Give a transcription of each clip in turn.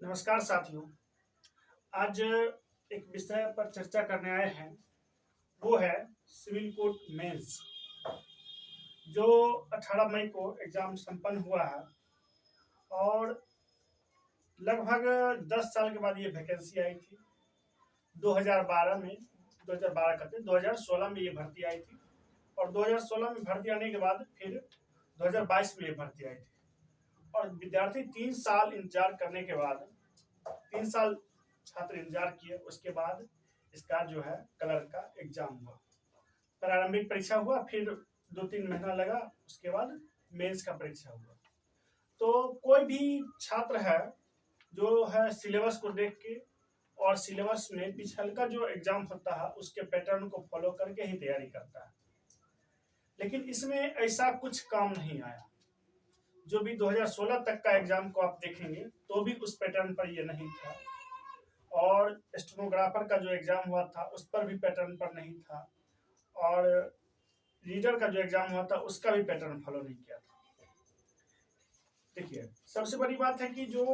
नमस्कार साथियों। आज एक विषय पर चर्चा करने आए हैं, वो है सिविल कोर्ट मेंस, जो 18 मई को एग्जाम संपन्न हुआ है और लगभग 10 साल के बाद ये वैकेंसी आई थी। 2012 में 2012 करते 2016 में ये भर्ती आई थी और 2016 में भर्ती आने के बाद फिर 2022 में ये भर्ती आई थी और विद्यार्थी 3 साल इंतजार करने के बाद 3 साल छात्र इंतजार किए। उसके बाद इसका जो है कलर का एग्जाम हुआ, प्रारंभिक परीक्षा हुआ, फिर 2-3 महीना लगा, उसके बाद मेंस का परीक्षा हुआ। तो कोई भी छात्र है जो है सिलेबस को देख के और सिलेबस में पिछल का जो एग्जाम होता है उसके पैटर्न को फॉलो करके ही तैयारी करता है, लेकिन इसमें ऐसा कुछ काम नहीं आया। जो भी 2016 तक का एग्जाम को आप देखेंगे तो भी उस पैटर्न पर ये नहीं था और स्टेनोग्राफर का जो एग्जाम हुआ था उस पर भी पैटर्न पर नहीं था और रीडर का जो एग्जाम हुआ था उसका भी पैटर्न फॉलो नहीं किया था। देखिए, सबसे बड़ी बात है कि जो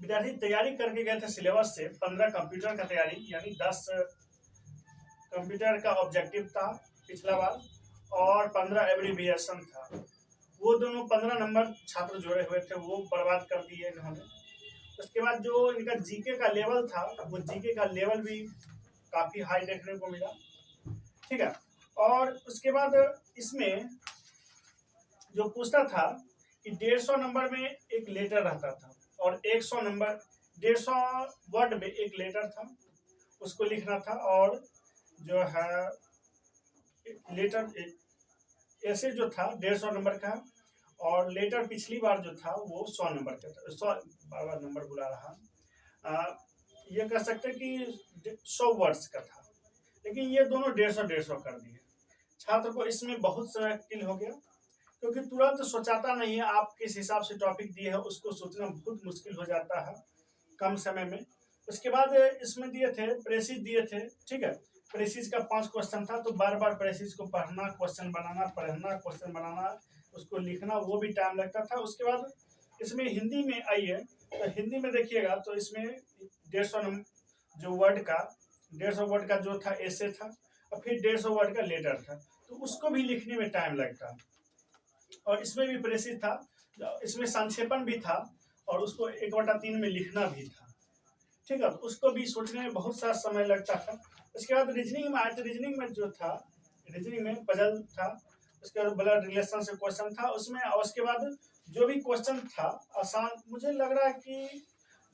विद्यार्थी तैयारी करके गए थे सिलेबस से, 15 कंप्यूटर का तैयारी यानी 10 कंप्यूटर का ऑब्जेक्टिव था पिछला बार और 15 एब्रीविएशन था। वो दोनों 15 नंबर छात्र जोड़े हुए थे, वो बर्बाद कर दिए इन्होंने। उसके बाद जो इनका जीके का लेवल था, वो जीके का लेवल भी काफी हाई देखने को मिला। ठीक है, और उसके बाद इसमें जो पूछता था कि 150 नंबर में एक लेटर रहता था और 100 नंबर 150 वर्ड में एक लेटर था, उसको लिखना था और जो है लेटर ऐसे जो था 150 नंबर का और लेटर पिछली बार जो था वो 100 नंबर का था। 100 बार नंबर बुला रहा, ये कह सकते कि 100 वर्ड्स का था, लेकिन ये दोनों 150 कर दिए। छात्र को इसमें बहुत सारा किल हो गया, क्योंकि तुरंत सोचाता नहीं है। आप किस हिसाब से टॉपिक दिए है उसको सोचना बहुत मुश्किल हो जाता है कम समय में। उसके बाद इसमें दिए थे प्रेसिस दिए थे, ठीक है, प्रेसिस का 5 क्वेश्चन था, तो बार बार प्रेसिस को पढ़ना, क्वेश्चन बनाना, पढ़ना, क्वेश्चन बनाना, उसको लिखना, वो भी टाइम लगता था। उसके बाद इसमें हिंदी में आई है, तो हिंदी में देखिएगा तो इसमें 150 जो वर्ड का 150 वर्ड का जो था ऐसे था और फिर 150 वर्ड का लेटर था, तो उसको भी लिखने में टाइम लगता। और इसमें भी प्रेसिस था, इसमें संक्षेपण भी था और उसको 1/3 में लिखना भी था। ठीक है, तो उसको भी सोचने में बहुत सा समय लगता था। उसके बाद रीजनिंग में आए तो रीजनिंग में जो था, रीजनिंग में पजल था, उसके बाद ब्लड रिलेशन से क्वेश्चन था उसमें। और उसके बाद जो भी क्वेश्चन था आसान मुझे लग रहा है कि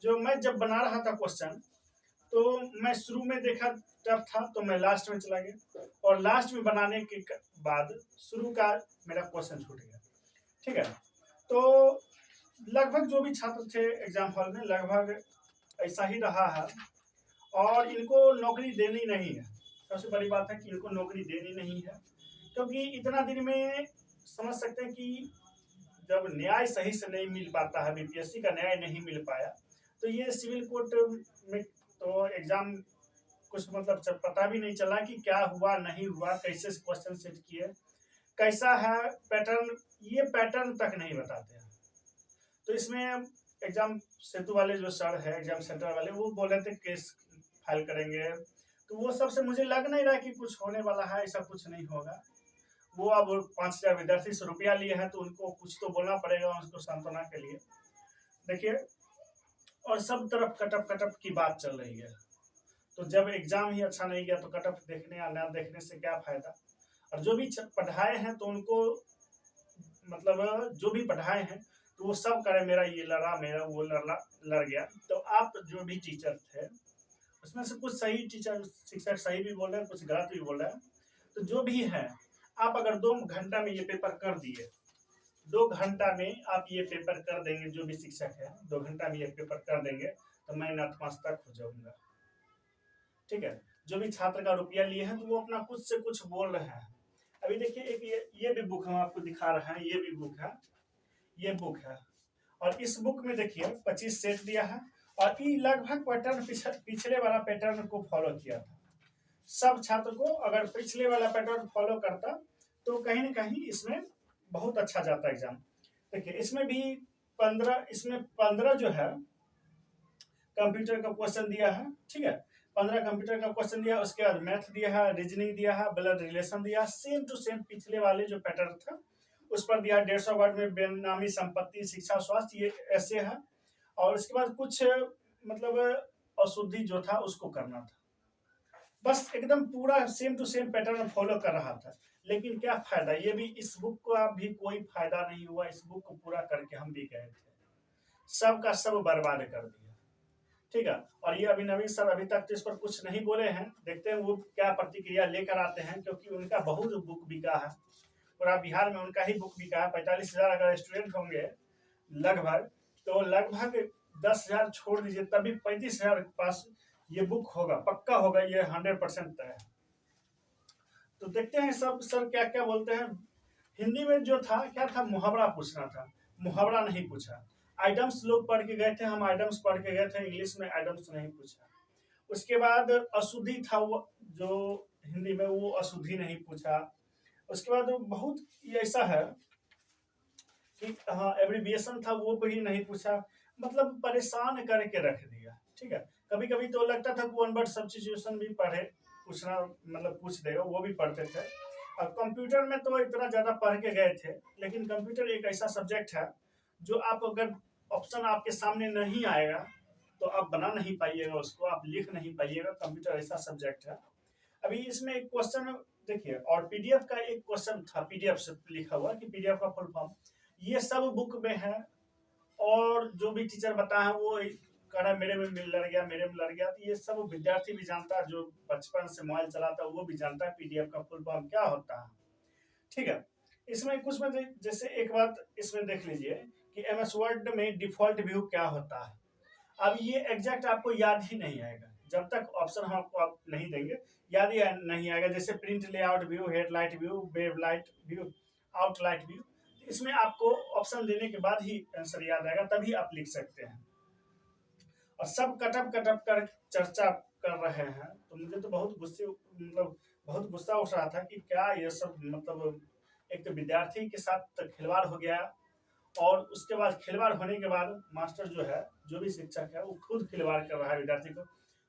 जो मैं जब बना रहा था क्वेश्चन, तो मैं शुरू में देखा टफ था तो मैं लास्ट में चला गया और लास्ट में बनाने के बाद शुरू का मेरा क्वेश्चन छूट गया। ठीक है, तो लगभग जो भी छात्र थे एग्जाम हॉल में लगभग ऐसा ही रहा है और इनको नौकरी देनी नहीं है। सबसे बड़ी बात है कि इनको नौकरी देनी नहीं है, क्योंकि इतना दिन में समझ सकते हैं कि जब न्याय सही से नहीं मिल पाता है, बीपीएससी का न्याय नहीं मिल पाया, तो ये सिविल कोर्ट में तो एग्जाम कुछ मतलब पता भी नहीं चला कि क्या हुआ नहीं हुआ, कैसे क्वेश्चन सेट किए, कैसा है पैटर्न, ये पैटर्न तक नहीं बताते हैं। तो इसमें एग्जाम सेतु वाले जो सर है, एग्जाम सेंटर वाले, वो बोले थे केस फाइल करेंगे, तो वो सबसे मुझे लग नहीं रहा कि कुछ होने वाला है, ऐसा कुछ नहीं होगा। वो अब 5,000 विद्यार्थी से रुपया लिए हैं तो उनको कुछ तो बोलना पड़ेगा उसको सांत्वना के लिए। देखिए, और सब तरफ कटअप कटअप की बात चल रही है, तो जब एग्जाम ही अच्छा नहीं गया तो कटअप देखने या ना देखने से क्या फायदा। और जो भी पढ़ाए हैं तो उनको मतलब जो भी पढ़ाए हैं तो वो सब करे मेरा ये लड़ा, मेरा वो लड़ गया। तो आप जो भी टीचर थे उसमें से कुछ सही टीचर शिक्षक सही भी बोल रहे हैं, कुछ गलत भी बोल रहे हैं। तो जो भी है, आप अगर 2 घंटा में ये पेपर कर दिए, 2 घंटा में आप ये पेपर कर देंगे, जो भी शिक्षक है 2 घंटा में ये पेपर कर देंगे, तो मैं नतमस्तक हो जाऊंगा। ठीक है, जो भी छात्र का रुपया लिए हैं तो वो अपना कुछ से कुछ बोल रहे हैं। अभी देखिए, एक ये भी बुक हम आपको दिखा रहे हैं, ये भी बुक है, ये बुक है और इस बुक में देखिए 25 सेट दिया है और ये लगभग पैटर्न पिछले वाला पैटर्न को फॉलो किया था। सब छात्र को अगर पिछले वाला पैटर्न फॉलो करता तो कहीं ना कहीं इसमें बहुत अच्छा जाता एग्जाम। देखिए, इसमें भी 15 इसमें 15 जो है कंप्यूटर का क्वेश्चन दिया है, ठीक है। 15 कंप्यूटर का क्वेश्चन दिया, उसके बाद मैथ दिया है, रीजनिंग दिया है, ब्लड रिलेशन दिया, सेम टू सेम पिछले वाले जो पैटर्न था उस पर दिया। 150 वर्ड में बेनामी संपत्ति, शिक्षा, स्वास्थ्य, ये ऐसे है। और उसके बाद कुछ मतलब अशुद्धि जो था उसको करना था। बस एकदम पूरा same to same pattern follow कर रहा था। लेकिन क्या फायदा, ये भी इस बुक का भी कोई फायदा नहीं हुआ। इस बुक को पूरा करके हम भी गए थे, सब का सब बर्बाद कर दिया, ठीक है। और ये अभी नवीन सर अभी तक तो इस पर कुछ नहीं बोले हैं, देखते हैं वो क्या प्रतिक्रिया लेकर आते हैं, क्योंकि उनका बहुत बुक बिका है, पूरा बिहार में उनका ही बुक बिका है। 45,000 अगर स्टूडेंट होंगे लगभग, तो लगभग 10,000 छोड़ दीजिए, तभी 35,000 के पास ये बुक होगा, पक्का होगा, ये 100% तय है। तो देखते हैं सब सर क्या क्या बोलते हैं। हिंदी में जो था क्या था, मुहावरा पूछना था, मुहावरा नहीं पूछा। आइटम्स लोग पढ़ के गए थे, हम आइटम्स पढ़ के गए थे, इंग्लिश में आइटम्स नहीं पूछा। उसके बाद अशुद्धि था वो जो हिंदी में, वो अशुद्धि नहीं पूछा। उसके बाद बहुत ऐसा है कि हाँ एब्रिविएशन था वो भी नहीं पूछा, मतलब परेशान करके रख दिया, ठीक है। कभी कभी तो लगता था कि वन वर्ड सब्स्टिट्यूशन भी पढ़े, पूछना मतलब पूछ देगा, वो भी पढ़ते थे। और कंप्यूटर में तो इतना ज्यादा पढ़ के गए थे, लेकिन कंप्यूटर एक ऐसा सब्जेक्ट है जो आप अगर ऑप्शन आपके सामने नहीं आएगा तो आप बना नहीं पाइएगा उसको, आप लिख नहीं पाइएगा। कंप्यूटर ऐसा सब्जेक्ट है। अभी इसमें एक क्वेश्चन देखिए, और पीडीएफ का एक क्वेश्चन था, पीडीएफ से लिखा हुआ कि पीडीएफ का फुल फॉर्म, ये सब बुक में है। और जो भी टीचर बताया है वो कह रहा है मेरे में लड़ गया, मेरे में लड़ गया, तो ये सब विद्यार्थी भी जानता है, जो बचपन से मोबाइल चलाता है वो भी जानता है पीडीएफ का फुल फॉर्म क्या होता है, ठीक है। इसमें कुछ में जैसे एक बात इसमें देख लीजिए कि एमएस वर्ड में डिफॉल्ट व्यू क्या होता है। अब ये एग्जैक्ट आपको याद ही नहीं आएगा जब तक ऑप्शन हम आपको आप नहीं देंगे, याद ही नहीं आएगा। जैसे print layout view, headlight view, web light view, outline view, इसमें आपको ऑप्शन देने के बाद ही आंसर याद आएगा, तभी आप लिख सकते हैं। और सब कटअप कटअप कर चर्चा कर रहे हैं, तो मुझे तो बहुत गुस्से मतलब बहुत गुस्सा उठ रहा था कि क्या ये सब, मतलब एक तो विद्यार्थी के साथ खिलवाड़ हो गया, और उसके बाद खिलवाड़ होने के बाद मास्टर जो है, जो भी शिक्षक है, वो खुद खिलवाड़ कर रहा है विद्यार्थी को।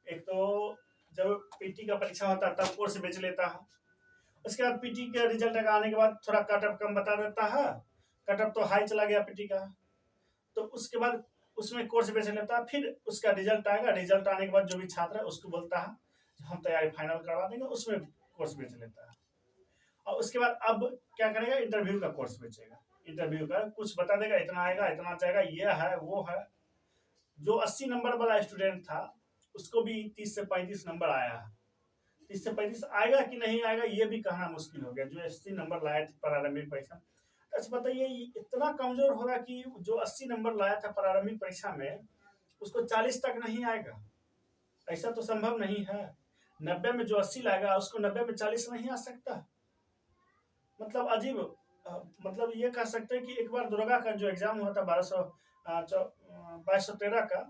एक तो जब पीटी का परीक्षा होता है तब कोर्स बेच लेता है, उसके बाद पीटी के रिजल्ट आने के बाद थोड़ा कटअप कम बता देता है, कटअप तो हाई चला गया पीटी का, तो उसके बाद उसमें कोर्स बेच लेता है। फिर उसका रिजल्ट आएगा, रिजल्ट आने के बाद जो भी छात्र है उसको बोलता है हम तैयारी फाइनल करवा देंगे, उसमें कोर्स बेच लेता है। और उसके बाद अब क्या करेगा, इंटरव्यू का कोर्स बेचेगा, इंटरव्यू का कुछ बता देगा, इतना आएगा, इतना जाएगा, ये है वो है। जो 80 नंबर वाला स्टूडेंट था उसको भी 30 से 35 नंबर आया है। 30 से 35 आएगा कि नहीं आएगा ये भी कहना मुश्किल हो गया, जो 80 नंबर लाए थे प्रारंभिक परीक्षा। अच्छा बताइए, इतना कमजोर होगा कि जो 80 नंबर लाया था प्रारंभिक परीक्षा में उसको 40 तक नहीं आएगा? ऐसा तो संभव नहीं है। 90 में जो 80 लाएगा उसको 90 में 40 नहीं आ सकता। मतलब अजीब, मतलब ये कह सकते हैं कि एक बार दुर्गा का जो एग्जाम हुआ था 2213 का,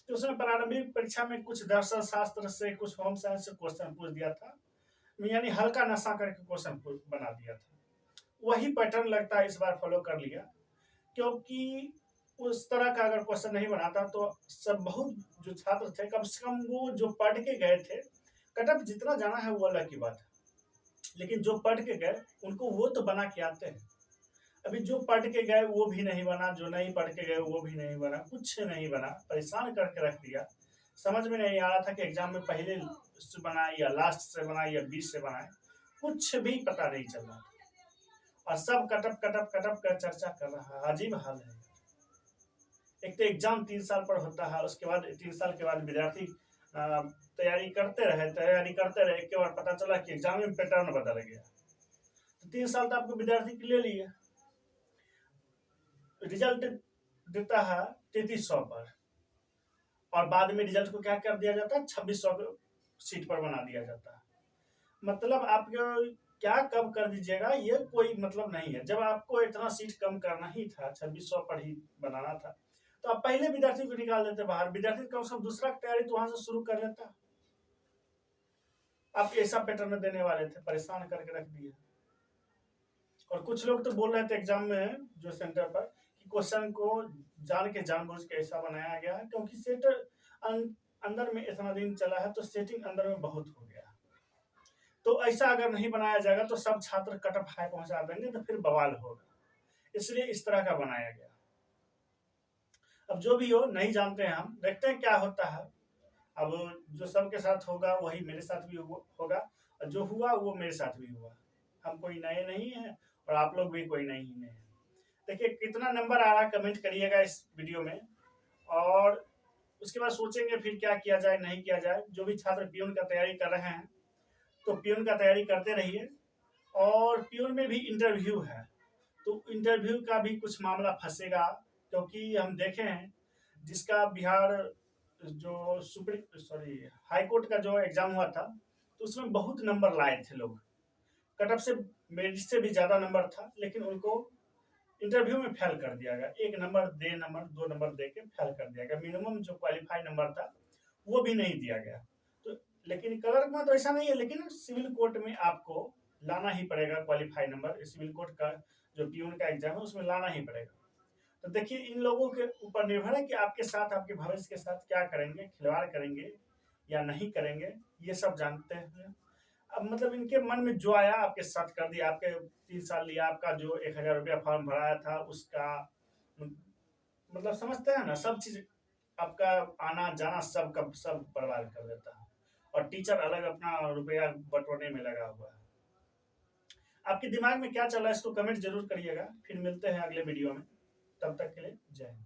तो उसमें प्रारंभिक परीक्षा में कुछ दर्शन शास्त्र से, कुछ होम साइंस से क्वेश्चन पूछ दिया था, यानी हल्का नशा करके क्वेश्चन बना दिया था। वही पैटर्न लगता है इस बार फॉलो कर लिया, क्योंकि उस तरह का अगर क्वेश्चन नहीं बनाता तो सब बहुत जो छात्र थे कम से कम वो जो पढ़ के गए थे, कटअप जितना जाना है वो अलग की बात है, लेकिन जो पढ़ के गए उनको वो तो बना के आते हैं। अभी जो पढ़ के गए वो भी नहीं बना, जो नहीं पढ़ के गए वो भी नहीं बना, कुछ नहीं बना, परेशान करके रख दिया। समझ में नहीं आ रहा था कि एग्जाम में पहले से बनाए या लास्ट से बनाए या 20 से बनाए, कुछ भी पता नहीं चल रहा था। और सब कटअप कटअप कटअप कर चर्चा कर रहा है, अजीब हाल है। एक तो एग्जाम 3 साल पर होता है, उसके बाद 3 साल के बाद विद्यार्थी तैयारी करते रहे, एक बार पता चला कि एग्जाम में पैटर्न बदल गया, तो 3 साल तो आपको विद्यार्थी के ले लिए, रिजल्ट देता है 3300 पर, और बाद में रिजल्ट को क्या कर दिया जाता है, 2600 सीट पर बना दिया जाता है। मतलब आप क्या कब कर दीजिएगा ये कोई मतलब नहीं है। जब आपको इतना सीट कम करना ही था, 2600 पर ही बनाना था, तो आप पहले विद्यार्थी को निकाल देते बाहर, विद्यार्थी कम से कम दूसरा तैयारी तो वहां से शुरू कर लेता। आप ऐसा पैटर्न देने वाले थे, परेशान करके रख दिए। और कुछ लोग तो बोल रहे थे एग्जाम में जो सेंटर पर कि क्वेश्चन को जान के जानबूझ के ऐसा बनाया गया है, क्योंकि सेट अंदर में इतना दिन चला है तो सेटिंग अंदर में बहुत हो गया। तो ऐसा अगर नहीं बनाया जाएगा तो सब छात्र कट ऑफ हाई पहुंचा देंगे तो फिर बवाल होगा, इसलिए इस तरह का बनाया गया। अब जो भी हो, नहीं जानते हैं हम, देखते हैं क्या होता है। अब जो सबके साथ होगा वही मेरे साथ भी होगा, और जो हुआ वो मेरे साथ भी हुआ। हम कोई नए नहीं हैं और आप लोग भी कोई नहीं हैं। देखिए कितना नंबर आ रहा है, कमेंट करिएगा इस वीडियो में, और उसके बाद सोचेंगे फिर क्या किया जाए नहीं किया जाए। जो भी छात्र पीयून का तैयारी कर रहे हैं तो पीयून का तैयारी करते रहिए, और पीयून में भी इंटरव्यू है, तो इंटरव्यू का भी कुछ मामला फंसेगा, क्योंकि हम देखे हैं जिसका बिहार जो हाई कोर्ट का जो एग्जाम हुआ था तो उसमें बहुत नंबर लाए थे लोग, कट ऑफ से मेरिट से भी ज्यादा नंबर था, लेकिन उनको इंटरव्यू में फेल कर दिया गया। एक नंबर दो नंबर दे के फेल कर दिया गया। मिनिमम जो क्वालिफाई नंबर था वो भी नहीं दिया गया। तो लेकिन क्लर्क में तो ऐसा नहीं है, लेकिन सिविल कोर्ट में आपको लाना ही पड़ेगा क्वालिफाई नंबर। सिविल कोर्ट का जो पीयून का एग्जाम है उसमें लाना ही पड़ेगा। तो देखिए इन लोगों के ऊपर निर्भर है कि आपके साथ, आपके भविष्य के साथ क्या करेंगे, खिलवाड़ करेंगे या नहीं करेंगे, ये सब जानते हैं। अब मतलब इनके मन में जो आया आपके साथ कर दिया। आपके 3 साल लिया, आपका जो 1000 रुपया फॉर्म भराया था उसका मतलब समझते हैं ना, सब चीज आपका आना जाना सब का सब बर्बाद कर देता है, और टीचर अलग अपना रुपया बटोरने में लगा हुआ है। आपके दिमाग में क्या चल रहा है इसको कमेंट जरूर करिएगा। फिर मिलते हैं अगले वीडियो में, तब तक के लिए जय हिंद।